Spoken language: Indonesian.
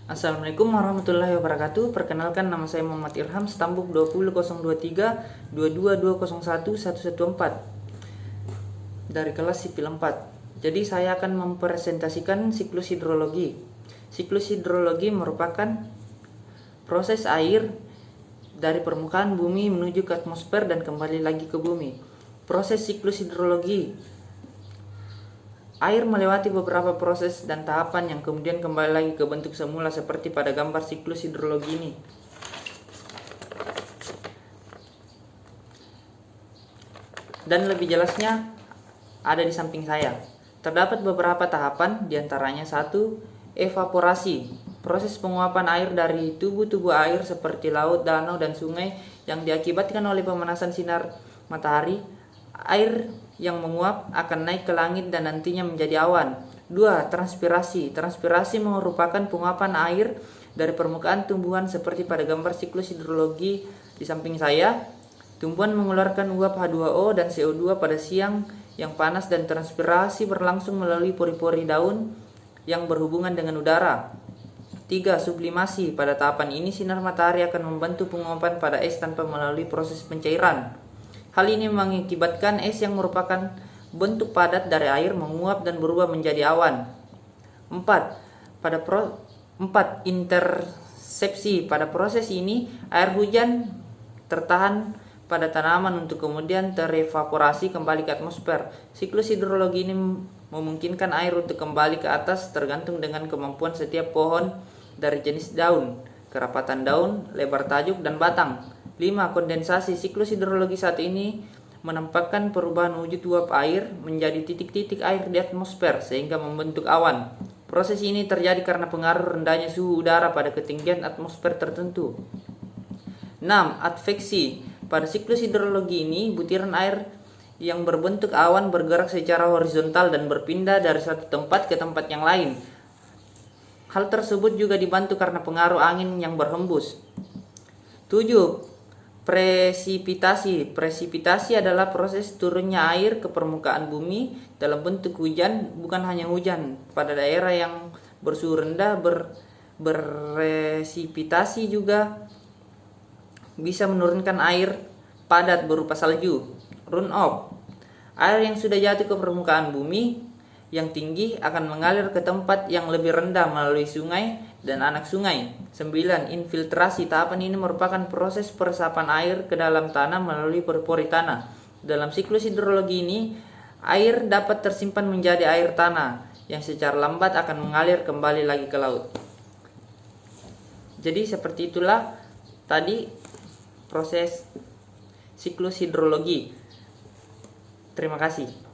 Assalamualaikum warahmatullahi wabarakatuh. Perkenalkan, nama saya Muhammad Ilham, Stambuk 20023 22201 114 dari kelas sipil 4. Jadi saya akan mempresentasikan siklus hidrologi. Siklus hidrologi merupakan proses air dari permukaan bumi menuju ke atmosfer dan kembali lagi ke bumi. Proses siklus hidrologi, air melewati beberapa proses dan tahapan yang kemudian kembali lagi ke bentuk semula seperti pada gambar siklus hidrologi ini. Dan lebih jelasnya ada di samping saya. Terdapat beberapa tahapan, diantaranya 1. Evaporasi, proses penguapan air dari tubuh-tubuh air seperti laut, danau, dan sungai yang diakibatkan oleh pemanasan sinar matahari. Air yang menguap akan naik ke langit dan nantinya menjadi awan. 2. Transpirasi. Transpirasi merupakan penguapan air dari permukaan tumbuhan seperti pada gambar siklus hidrologi di samping saya. Tumbuhan mengeluarkan uap H2O dan CO2 pada siang yang panas dan transpirasi berlangsung melalui pori-pori daun yang berhubungan dengan udara. 3. Sublimasi. Pada tahapan ini sinar matahari akan membantu penguapan pada es tanpa melalui proses pencairan. Hal ini mengakibatkan es yang merupakan bentuk padat dari air menguap dan berubah menjadi awan. 4. Intersepsi. Pada proses ini, air hujan tertahan pada tanaman untuk kemudian terevaporasi kembali ke atmosfer. Siklus hidrologi ini memungkinkan air untuk kembali ke atas tergantung dengan kemampuan setiap pohon dari jenis daun, kerapatan daun, lebar tajuk, dan batang. 5. Kondensasi. Siklus hidrologi saat ini menampakkan perubahan wujud uap air menjadi titik-titik air di atmosfer sehingga membentuk awan. Proses ini terjadi karena pengaruh rendahnya suhu udara pada ketinggian atmosfer tertentu. 6. Adveksi. Pada siklus hidrologi ini, butiran air yang berbentuk awan bergerak secara horizontal dan berpindah dari satu tempat ke tempat yang lain. Hal tersebut juga dibantu karena pengaruh angin yang berhembus. 7. Presipitasi. Presipitasi adalah proses turunnya air ke permukaan bumi dalam bentuk hujan. Bukan hanya hujan, pada daerah yang bersuhu rendah beresipitasi juga bisa menurunkan air padat berupa salju. Runoff. Air yang sudah jatuh ke permukaan bumi yang tinggi akan mengalir ke tempat yang lebih rendah melalui sungai dan anak sungai. 9. Infiltrasi. Tahapan ini merupakan proses peresapan air ke dalam tanah melalui pori-pori tanah. Dalam siklus hidrologi ini, air dapat tersimpan menjadi air tanah yang secara lambat akan mengalir kembali lagi ke laut. Jadi seperti itulah tadi proses siklus hidrologi. Terima kasih.